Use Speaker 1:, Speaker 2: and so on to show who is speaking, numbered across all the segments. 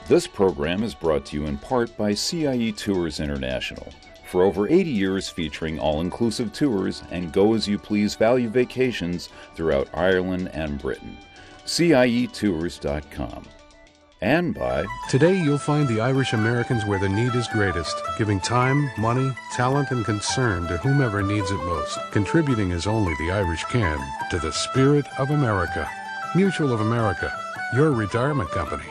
Speaker 1: This program is brought to you in part by CIE Tours International. For over 80 years featuring all-inclusive tours and go-as-you-please value vacations throughout Ireland and Britain. CIEtours.com. And by...
Speaker 2: Today you'll find the Irish Americans where the need is greatest, giving time, money, talent, and concern to whomever needs it most, contributing as only the Irish can to the spirit of America. Mutual of America, your retirement company.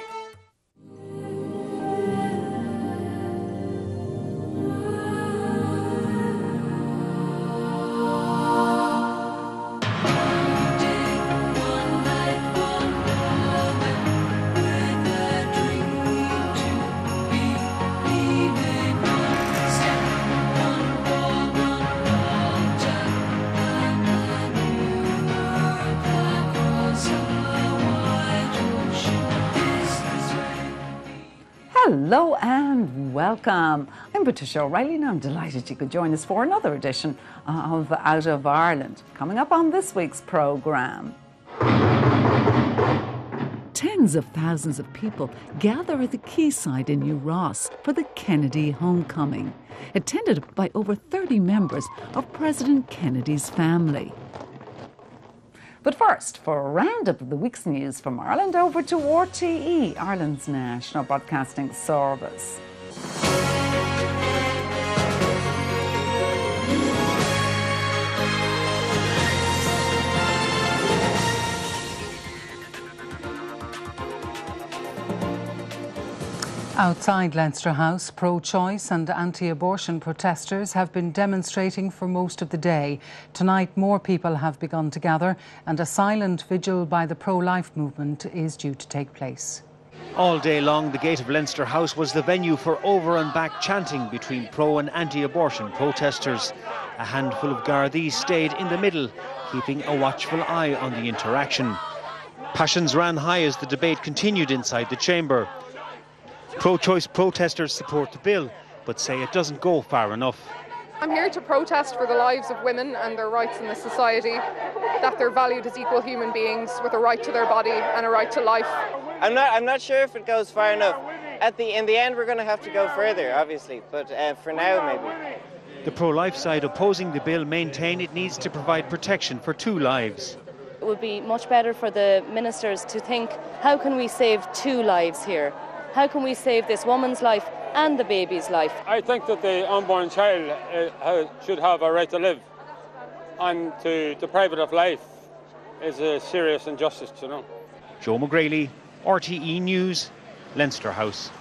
Speaker 3: Hello and welcome. I'm Patricia O'Reilly and I'm delighted you could join us for another edition of Out of Ireland. Coming up on this week's programme. Tens of thousands of people gather at the quayside in New Ross for the Kennedy homecoming, attended by over 30 members of President Kennedy's family. But first, for a roundup of the week's news from Ireland, over to RTE, Ireland's national broadcasting service.
Speaker 4: Outside Leinster House, pro-choice and anti-abortion protesters have been demonstrating for most of the day. Tonight, more people have begun to gather and a silent vigil by the pro-life movement is due to take place.
Speaker 5: All day long, the gate of Leinster House was the venue for over and back chanting between pro and anti-abortion protesters. A handful of Gardaí stayed in the middle, keeping a watchful eye on the interaction. Passions ran high as the debate continued inside the chamber. Pro-choice protesters support the bill, but say it doesn't go far enough.
Speaker 6: I'm here to protest for the lives of women and their rights in this society, that they're valued as equal human beings with a right to their body and a right to life.
Speaker 7: I'm not sure if it goes far enough. In the end, we're going to have to go further, obviously, but for now, maybe.
Speaker 5: The pro-life side opposing the bill maintain it needs to provide protection for two lives.
Speaker 8: It would be much better for the ministers to think, how can we save two lives here? How can we save this woman's life and the baby's life?
Speaker 9: I think that the unborn child should have a right to live, and to deprive it of life is a serious injustice, you know.
Speaker 5: Joe McGrady, RTE News, Leinster House.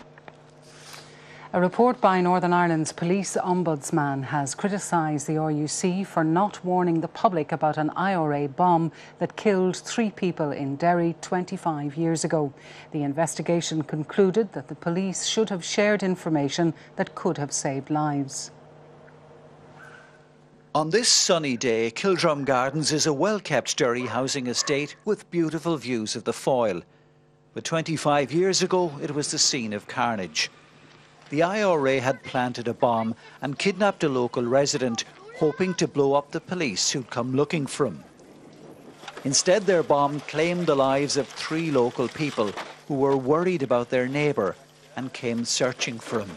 Speaker 4: A report by Northern Ireland's police ombudsman has criticised the RUC for not warning the public about an IRA bomb that killed 3 people in Derry 25 years ago. The investigation concluded that the police should have shared information that could have saved lives.
Speaker 10: On this sunny day, Kildrum Gardens is a well-kept Derry housing estate with beautiful views of the Foyle. But 25 years ago, it was the scene of carnage. The IRA had planted a bomb and kidnapped a local resident, hoping to blow up the police who'd come looking for him. Instead, their bomb claimed the lives of 3 local people who were worried about their neighbour and came searching for him.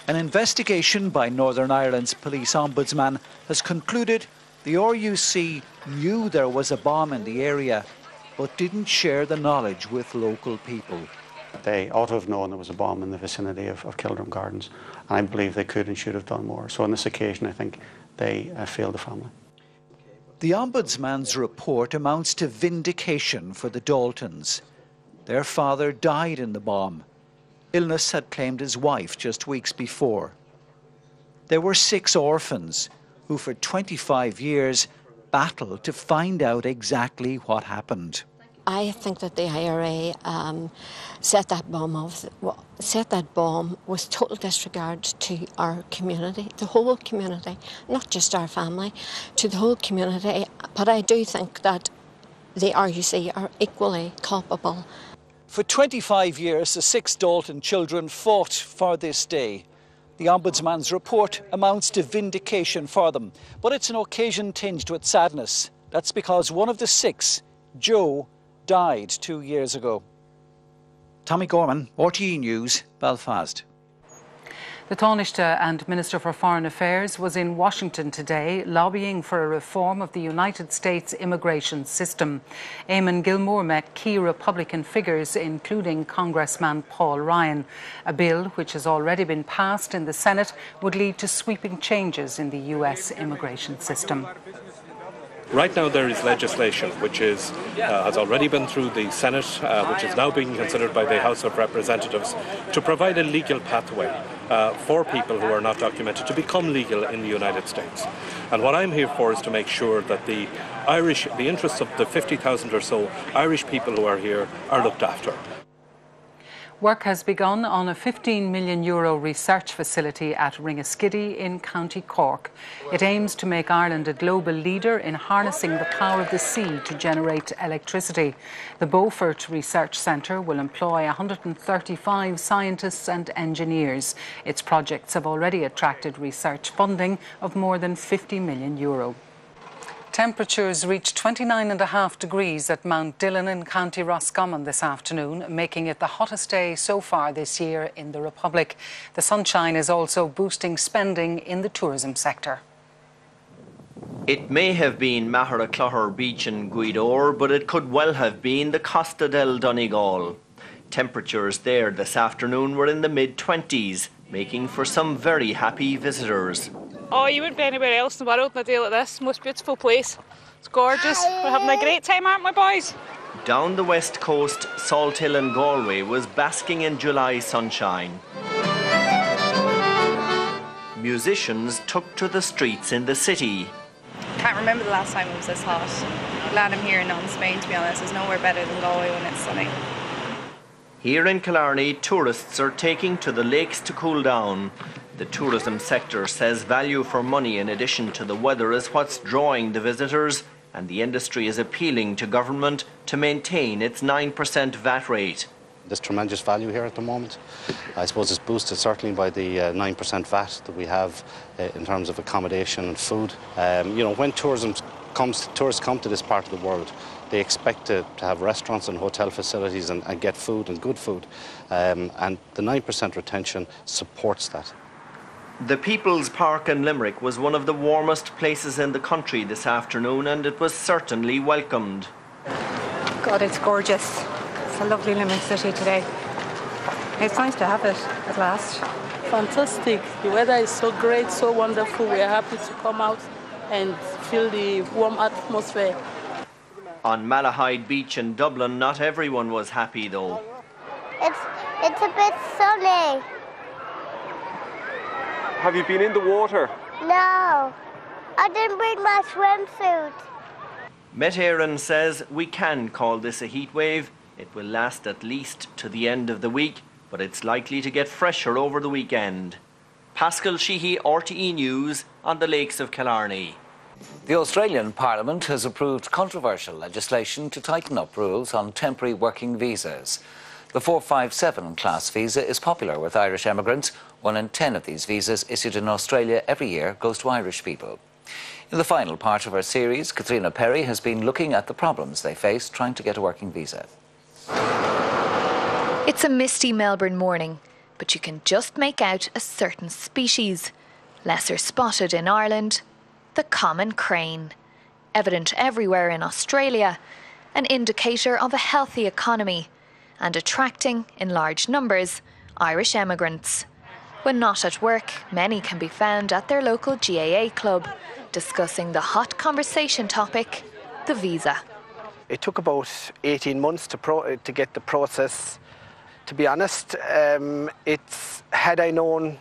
Speaker 10: An investigation by Northern Ireland's police ombudsman has concluded the RUC knew there was a bomb in the area, but didn't share the knowledge with local people.
Speaker 11: They ought to have known there was a bomb in the vicinity of Kildrum Gardens, and I believe they could and should have done more. So on this occasion, I think they failed the family.
Speaker 10: The Ombudsman's report amounts to vindication for the Daltons. Their father died in the bomb. Illness had claimed his wife just weeks before. There were 6 orphans who for 25 years battled to find out exactly what happened.
Speaker 12: I think that the IRA set that bomb with total disregard to our community, the whole community, not just our family, to the whole community. But I do think that the RUC are equally culpable.
Speaker 10: For 25 years, the 6 Dalton children fought for this day. The Ombudsman's report amounts to vindication for them, but it's an occasion tinged with sadness. That's because one of the 6, Joe, died 2 years ago. Tommy Gorman, RTE News, Belfast.
Speaker 4: The Taoiseach and Minister for Foreign Affairs was in Washington today lobbying for a reform of the United States immigration system. Eamon Gilmore met key Republican figures, including Congressman Paul Ryan. A bill, which has already been passed in the Senate, would lead to sweeping changes in the US immigration system.
Speaker 13: Right now there is legislation which has already been through the Senate, which is now being considered by the House of Representatives, to provide a legal pathway for people who are not documented to become legal in the United States. And what I'm here for is to make sure that the interests of the 50,000 or so Irish people who are here are looked after.
Speaker 4: Work has begun on a €15 million research facility at Ringaskiddy in County Cork. It aims to make Ireland a global leader in harnessing the power of the sea to generate electricity. The Beaufort Research Centre will employ 135 scientists and engineers. Its projects have already attracted research funding of more than €50 million. Temperatures reached 29.5 degrees at Mount Dillon in County Roscommon this afternoon, making it the hottest day so far this year in the Republic. The sunshine is also boosting spending in the tourism sector.
Speaker 14: It may have been Maheracloher Beach in Gweedore, but it could well have been the Costa del Donegal. Temperatures there this afternoon were in the mid-20s, making for some very happy visitors.
Speaker 15: Oh, you wouldn't be anywhere else in the world on a day like this. Most beautiful place. It's gorgeous. We're having a great time, aren't we, boys?
Speaker 14: Down the west coast, Salt Hill and Galway was basking in July sunshine. Musicians took to the streets in the city.
Speaker 16: Can't remember the last time it was this hot. Glad I'm here and not in Spain, to be honest. There's nowhere better than Galway when it's sunny.
Speaker 14: Here in Killarney, tourists are taking to the lakes to cool down. The tourism sector says value for money in addition to the weather is what's drawing the visitors, and the industry is appealing to government to maintain its 9% VAT rate.
Speaker 11: There's tremendous value here at the moment. I suppose it's boosted certainly by the 9% VAT that we have in terms of accommodation and food. When tourists come to this part of the world, they expect to have restaurants and hotel facilities and get food and good food. And the 9% retention supports that.
Speaker 14: The People's Park in Limerick was one of the warmest places in the country this afternoon, and it was certainly welcomed.
Speaker 17: God, it's gorgeous. It's a lovely Limerick city today. It's nice to have it at last.
Speaker 18: Fantastic. The weather is so great, so wonderful. We're happy to come out and feel the warm atmosphere.
Speaker 14: On Malahide Beach in Dublin, not everyone was happy though.
Speaker 19: It's a bit sunny.
Speaker 20: Have you been in the water?
Speaker 19: No, I didn't bring my swimsuit.
Speaker 14: Met Éireann says we can call this a heat wave. It will last at least to the end of the week, but it's likely to get fresher over the weekend. Pascal Sheehy, RTE News, on the lakes of Killarney.
Speaker 21: The Australian Parliament has approved controversial legislation to tighten up rules on temporary working visas. The 457 class visa is popular with Irish emigrants. 1 in 10 of these visas issued in Australia every year goes to Irish people. In the final part of our series, Katrina Perry has been looking at the problems they face trying to get a working visa.
Speaker 22: It's a misty Melbourne morning, but you can just make out a certain species. Lesser spotted in Ireland, the common crane. Evident everywhere in Australia, an indicator of a healthy economy and attracting, in large numbers, Irish emigrants. When not at work, many can be found at their local GAA club, discussing the hot conversation topic, the visa.
Speaker 23: It took about 18 months to get the process. To be honest, had I known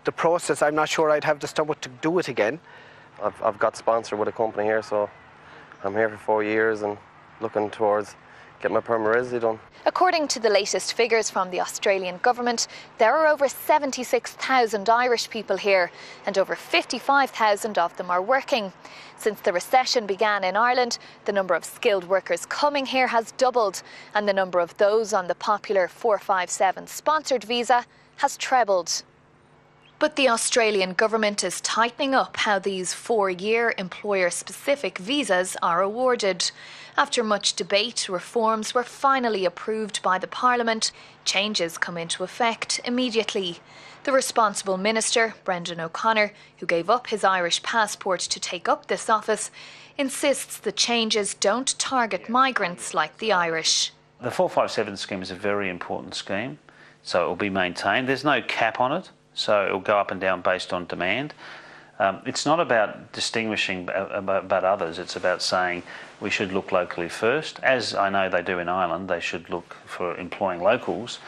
Speaker 23: the process, I'm not sure I'd have the stomach to do it again.
Speaker 20: I've got sponsored with a company here, so I'm here for 4 years and looking towards getting my permanent residency done.
Speaker 22: According to the latest figures from the Australian government, there are over 76,000 Irish people here, and over 55,000 of them are working. Since the recession began in Ireland, the number of skilled workers coming here has doubled, and the number of those on the popular 457 sponsored visa has trebled. But the Australian government is tightening up how these 4-year employer-specific visas are awarded. After much debate, reforms were finally approved by the Parliament. Changes come into effect immediately. The responsible minister, Brendan O'Connor, who gave up his Irish passport to take up this office, insists the changes don't target migrants like the Irish.
Speaker 1: The 457 scheme is a very important scheme, so it will be maintained. There's no cap on it, so it will go up and down based on demand. It's not about distinguishing about others, it's about saying we should look locally first. As I know they do in Ireland, they should look for employing locals.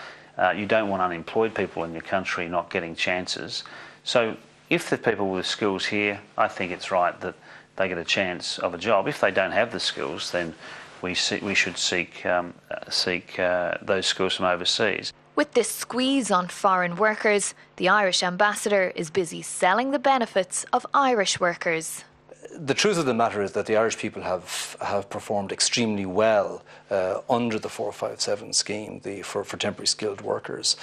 Speaker 1: You don't want unemployed people in your country not getting chances. So if the people with skills here, I think it's right that they get a chance of a job. If they don't have the skills, then we should seek those skills from overseas.
Speaker 22: With this squeeze on foreign workers, the Irish ambassador is busy selling the benefits of Irish workers.
Speaker 2: The truth of the matter is that the Irish people have performed extremely well under the 457 scheme for temporary skilled workers.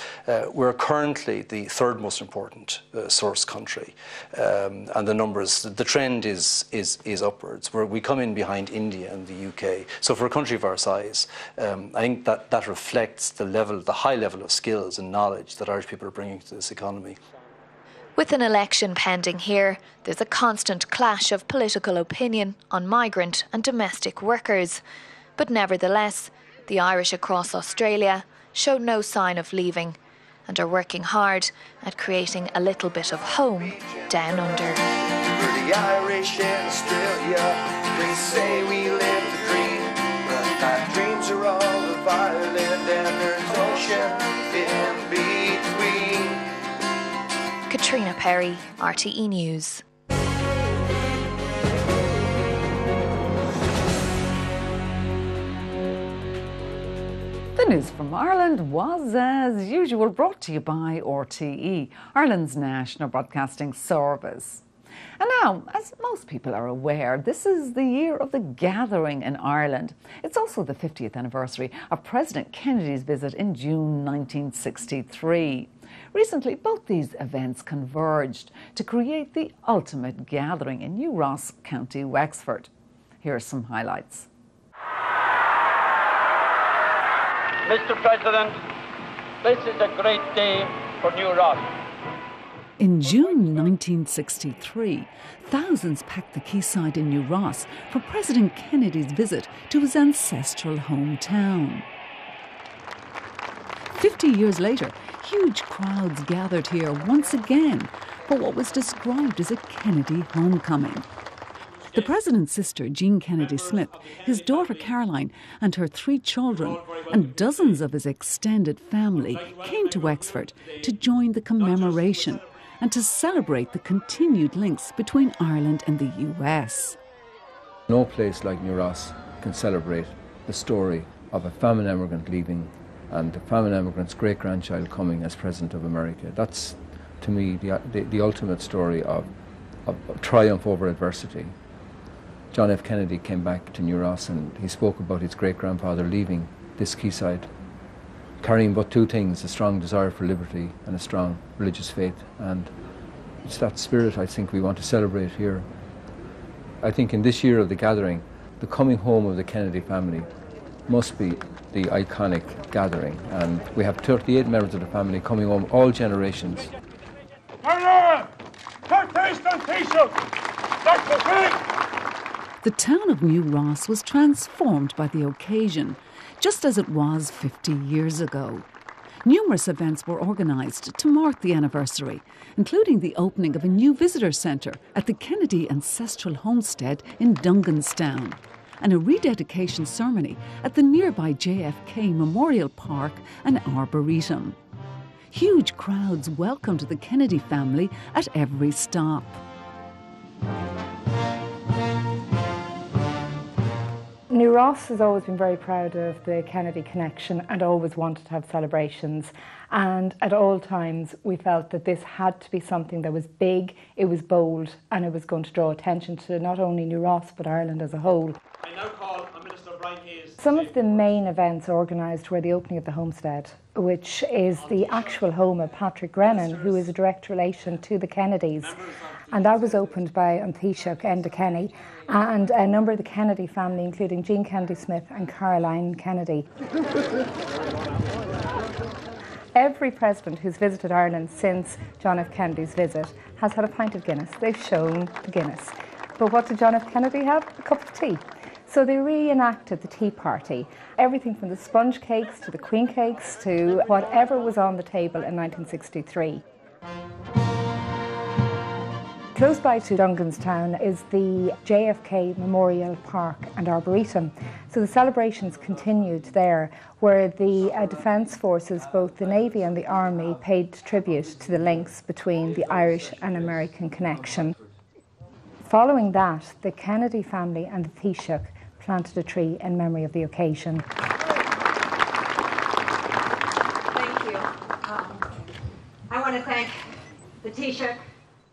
Speaker 2: We're currently the third most important source country, and the numbers, the trend is upwards. We come in behind India and the UK. So for a country of our size, I think that reflects the high level of skills and knowledge that Irish people are bringing to this economy.
Speaker 22: With an election pending here, there's a constant clash of political opinion on migrant and domestic workers. But nevertheless, the Irish across Australia show no sign of leaving and are working hard at creating a little bit of home down under.
Speaker 3: For the Irish in Australia, they say we live to dream, but our dreams are all of Ireland and there's ocean in between.
Speaker 22: Katrina Perry, RTE News.
Speaker 24: The news from Ireland was, as usual, brought to you by RTE, Ireland's national broadcasting service. And now, as most people are aware, this is the year of the Gathering in Ireland. It's also the 50th anniversary of President Kennedy's visit in June 1963. Recently, both these events converged to create the ultimate gathering in New Ross, County Wexford. Here are some highlights.
Speaker 25: Mr. President, this is a great day for New Ross.
Speaker 24: In June 1963, thousands packed the quayside in New Ross for President Kennedy's visit to his ancestral hometown. 50 years later, huge crowds gathered here once again for what was described as a Kennedy homecoming. The President's sister, Jean Kennedy Smith, his daughter Caroline and her 3 children, and dozens of his extended family came to Wexford to join the commemoration and to celebrate the continued links between Ireland and the US.
Speaker 26: No place like New Ross can celebrate the story of a famine emigrant leaving and the famine emigrant's great-grandchild coming as President of America. That's, to me, the ultimate story of triumph over adversity. John F. Kennedy came back to New Ross and he spoke about his great-grandfather leaving this quayside, carrying but 2 things, a strong desire for liberty and a strong religious faith. And it's that spirit I think we want to celebrate here. I think in this year of the gathering, the coming home of the Kennedy family must be the iconic gathering. And we have 38 members of the family coming home, all generations.
Speaker 24: The town of New Ross was transformed by the occasion, just as it was 50 years ago. Numerous events were organised to mark the anniversary, including the opening of a new visitor centre at the Kennedy Ancestral Homestead in Dunganstown, and a rededication ceremony at the nearby JFK Memorial Park and Arboretum. Huge crowds welcomed the Kennedy family at every stop.
Speaker 27: New Ross has always been very proud of the Kennedy connection and always wanted to have celebrations. And at all times, we felt that this had to be something that was big, it was bold, and it was going to draw attention to not only New Ross, but Ireland as a whole.
Speaker 28: I now call on Minister
Speaker 27: Some of the main events organised were the opening of the homestead, which is the actual home of Patrick Grennan, who is a direct relation to the Kennedys. And that was opened by An Taoiseach Enda Kenny and a number of the Kennedy family, including Jean Kennedy Smith and Caroline Kennedy. Every president who's visited Ireland since John F. Kennedy's visit has had a pint of Guinness. They've shown the Guinness. But what did John F. Kennedy have? A cup of tea. So they reenacted the tea party. Everything from the sponge cakes to the queen cakes to whatever was on the table in 1963. Close by to Dunganstown is the JFK Memorial Park and Arboretum. So the celebrations continued there, where the Defence Forces, both the Navy and the Army, paid tribute to the links between the Irish and American connection. Following that, the Kennedy family and the Taoiseach planted a tree in memory of the occasion.
Speaker 5: Thank you. I want to thank the Taoiseach.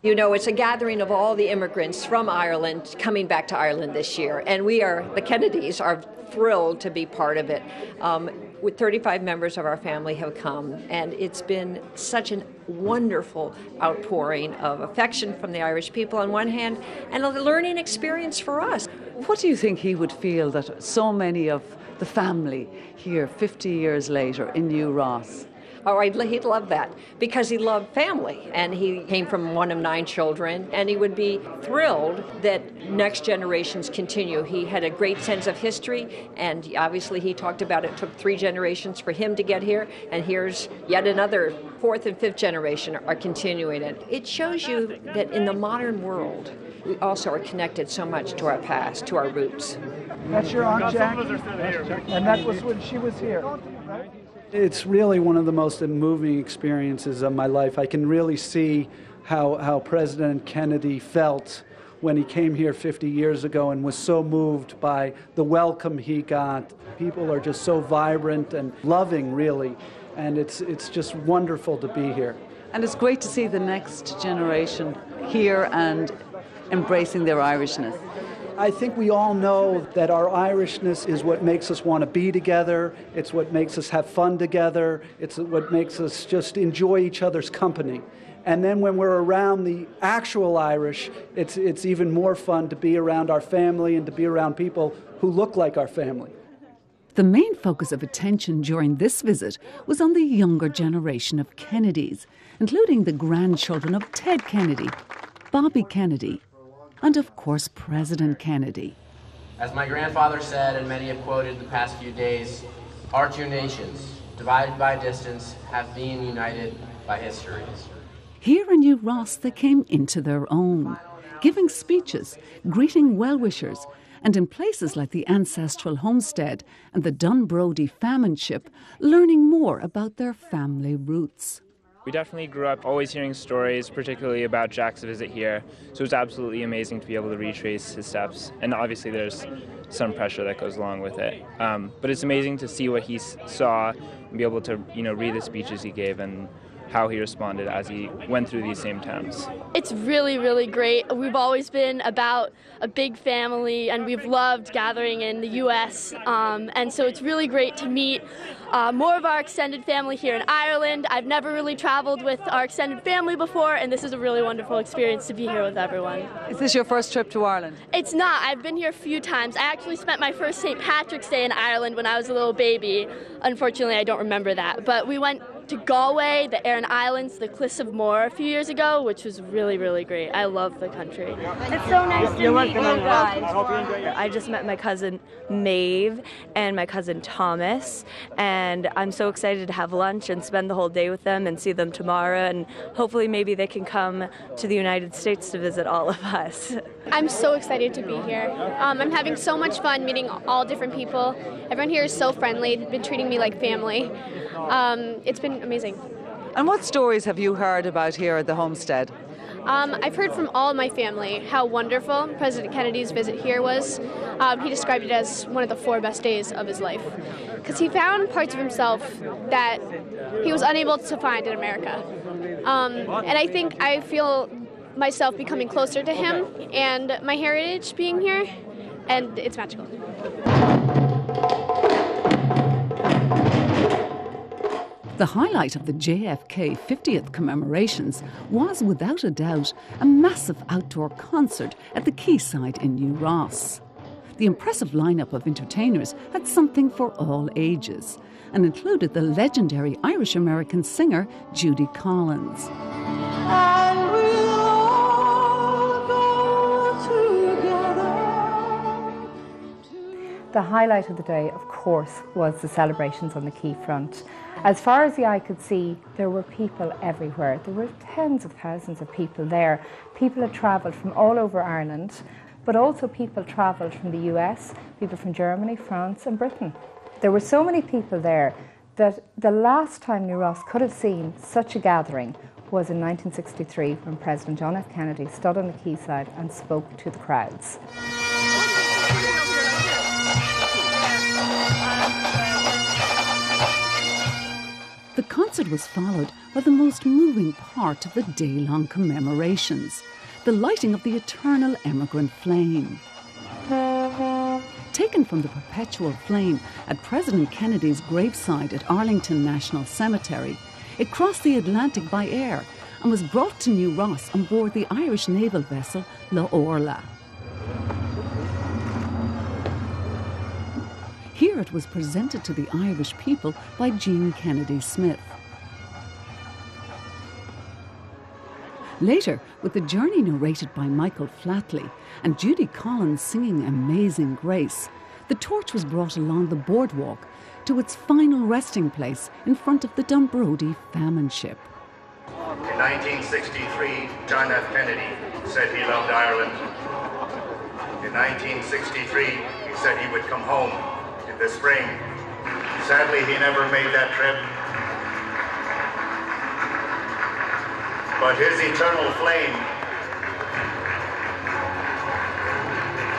Speaker 5: You know, it's a gathering of all the immigrants from Ireland coming back to Ireland this year, and the Kennedys are thrilled to be part of it. With 35 members of our family have come, and it's been such a wonderful outpouring of affection from the Irish people on one hand, and a learning experience for us.
Speaker 24: What do you think he would feel that so many of the family here 50 years later in New Ross?
Speaker 5: Oh, he'd love that, because he loved family, and he came from one of 9 children, and he would be thrilled that next generations continue. He had a great sense of history, and obviously he talked about it took 3 generations for him to get here, and here's yet another 4th and 5th generation are continuing it. It shows you that in the modern world, we also are connected so much to our past, to our roots.
Speaker 6: That's your Aunt Jackie, and that was when she was here. It's really one of the most moving experiences of my life. I can really see how President Kennedy felt when he came here 50 years ago and was so moved by the welcome he got. People are just so vibrant and loving, really, and it's just wonderful to be here.
Speaker 24: And it's great to see the next generation here and embracing their Irishness.
Speaker 6: I think we all know that our Irishness is what makes us want to be together. It's what makes us have fun together. It's what makes us just enjoy each other's company. And then when we're around the actual Irish, it's even more fun to be around our family and to be around people who look like our family.
Speaker 7: The main focus of attention during this visit was on the younger generation of Kennedys, including the grandchildren of Ted Kennedy, Bobby Kennedy, and of course President Kennedy.
Speaker 8: As my grandfather said, and many have quoted the past few days, our two nations, divided by distance, have been united by history.
Speaker 7: Here in New Ross they came into their own, giving speeches, greeting well-wishers, and in places like the ancestral homestead and the Dunbrody famine ship, learning more about their family roots.
Speaker 9: We definitely grew up always hearing stories, particularly about Jack's visit here, so it was absolutely amazing to be able to retrace his steps, and obviously there's some pressure that goes along with it. But it's amazing to see what he saw and be able to, read the speeches he gave and how he responded as he went through these same towns.
Speaker 10: It's really, really great. We've always been about a big family, and we've loved gathering in the U.S., and so it's really great to meet more of our extended family here in Ireland. I've never really traveled with our extended family before, and this is a really wonderful experience to be here with everyone.
Speaker 24: Is this your first trip to Ireland?
Speaker 10: It's not. I've been here a few times. I actually spent my first St. Patrick's Day in Ireland when I was a little baby. Unfortunately, I don't remember that, but we went to Galway, the Aran Islands, the Cliffs of Moher a few years ago, which was really, really great. I love the country.
Speaker 12: It's so nice to meet you guys.
Speaker 28: I just met my cousin Maeve and my cousin Thomas, and I'm so excited to have lunch and spend the whole day with them and see them tomorrow, and hopefully maybe they can come to the United States to visit all of us.
Speaker 10: I'm so excited to be here. I'm having so much fun meeting all different people. Everyone here is so friendly. They've been treating me like family. It's been amazing.
Speaker 24: And what stories have you heard about here at the homestead?
Speaker 10: I've heard from all of my family how wonderful President Kennedy's visit here was. He described it as one of the 4 best days of his life, because he found parts of himself that he was unable to find in America. And I think I feel myself becoming closer to him and my heritage being here, and it's magical.
Speaker 7: The highlight of the JFK 50th commemorations was, without a doubt, a massive outdoor concert at the Quayside in New Ross. The impressive lineup of entertainers had something for all ages and included the legendary Irish-American singer Judy Collins.
Speaker 3: And we'll all go together.
Speaker 27: The highlight of the day, of course, was the celebrations on the quayfront. As far as the eye could see, there were people everywhere. There were tens of thousands of people there. People had travelled from all over Ireland, but also people travelled from the US, people from Germany, France and Britain. There were so many people there that the last time New Ross could have seen such a gathering was in 1963 when President John F. Kennedy stood on the quayside and spoke to the crowds.
Speaker 7: The concert was followed by the most moving part of the day-long commemorations, the lighting of the eternal emigrant flame. Taken from the perpetual flame at President Kennedy's graveside at Arlington National Cemetery, it crossed the Atlantic by air and was brought to New Ross on board the Irish naval vessel La Orla. Here it was presented to the Irish people by Jean Kennedy Smith. Later, with the journey narrated by Michael Flatley and Judy Collins singing Amazing Grace, the torch was brought along the boardwalk to its final resting place in front of the Dunbrody famine ship.
Speaker 4: In 1963, John F. Kennedy said he loved Ireland. In 1963, he said he would come home in the spring. Sadly, he never made that trip. But his eternal flame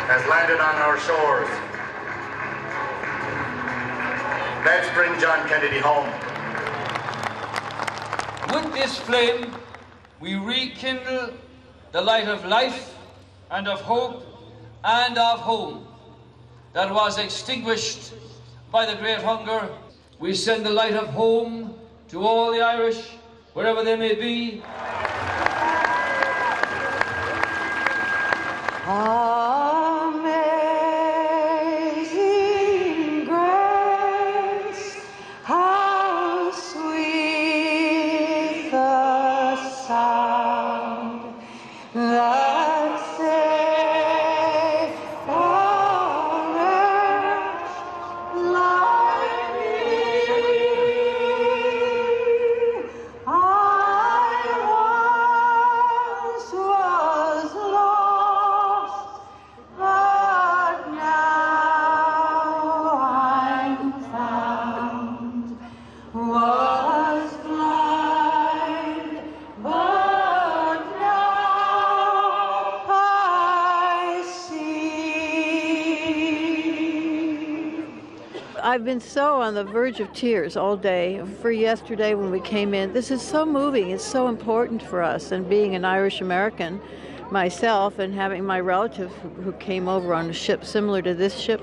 Speaker 4: has landed on our shores. Let's bring John Kennedy home.
Speaker 11: With this flame, we rekindle the light of life and of hope and of home that was extinguished by the Great Hunger. We send the light of home to all the Irish, wherever they may be.
Speaker 3: Amazing grace, how sweet the sound that saved a wretch like me. I once was lost, but now I'm found. Was blind, but now I see.
Speaker 13: I've been so on the verge of tears all day for yesterday when we came in. This is so moving. It's so important for us. And being an Irish American myself and having my relative who came over on a ship similar to this ship,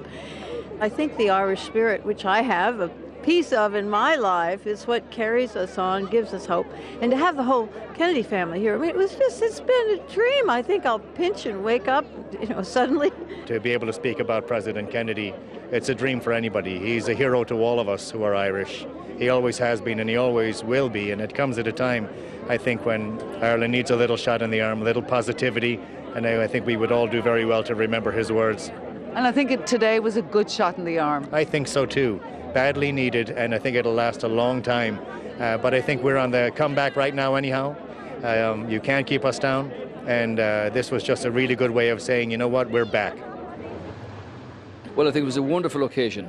Speaker 13: I think the Irish spirit, which I have a piece of in my life, is what carries us on, gives us hope. And to have the whole Kennedy family here, I mean, it's been a dream. I think I'll pinch and wake up, suddenly.
Speaker 4: To be able to speak about President Kennedy, it's a dream for anybody. He's a hero to all of us who are Irish. He always has been and he always will be, and it comes at a time, I think, when Ireland needs a little shot in the arm, a little positivity, and I think we would all do very well to remember his words.
Speaker 24: And I think today was a good shot in the arm.
Speaker 4: I think so too. Badly needed, and I think it'll last a long time. But I think we're on the comeback right now anyhow. You can't keep us down, and this was just a really good way of saying, you know what, we're back.
Speaker 15: Well, I think it was a wonderful occasion.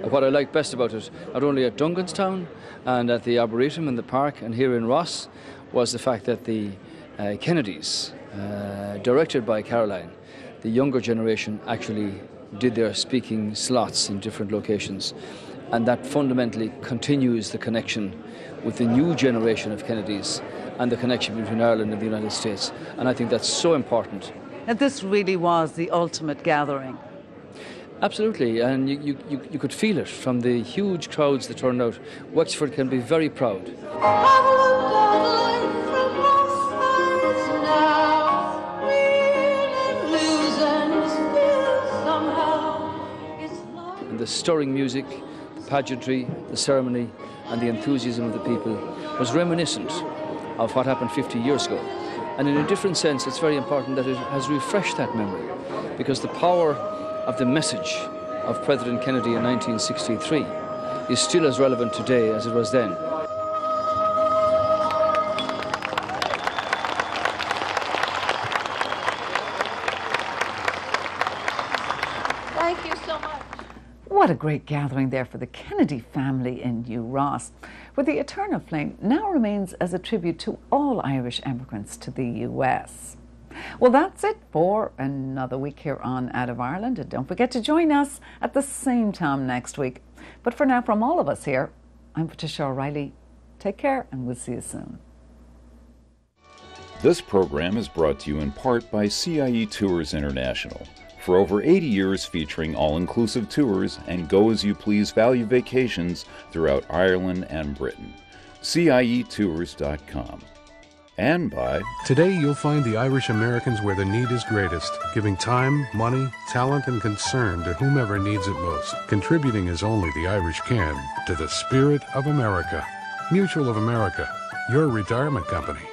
Speaker 15: What I liked best about it, not only at Duncanstown and at the Arboretum in the park and here in Ross, was the fact that the Kennedys, directed by Caroline, the younger generation actually did their speaking slots in different locations. And that fundamentally continues the connection with the new generation of Kennedys and the connection between Ireland and the United States. And I think that's so important.
Speaker 24: And this really was the ultimate gathering.
Speaker 15: Absolutely, and you could feel it from the huge crowds that turned out. Wexford can be very proud. And the stirring music, the pageantry, the ceremony, and the enthusiasm of the people was reminiscent of what happened 50 years ago. And in a different sense, it's very important that it has refreshed that memory, because the power of the message of President Kennedy in 1963 is still as relevant today as it was then.
Speaker 27: Thank you so much.
Speaker 24: What a great gathering there for the Kennedy family in New Ross, where the Eternal Flame now remains as a tribute to all Irish emigrants to the US. Well, that's it for another week here on Out of Ireland, and don't forget to join us at the same time next week. But for now, from all of us here, I'm Patricia O'Reilly. Take care, and we'll see you soon.
Speaker 14: This program is brought to you in part by CIE Tours International. For over 80 years featuring all-inclusive tours and go-as-you-please value vacations throughout Ireland and Britain. CIEtours.com. And by...
Speaker 16: Today you'll find the Irish Americans where the need is greatest, giving time, money, talent, and concern to whomever needs it most, contributing as only the Irish can to the spirit of America. Mutual of America, your retirement company.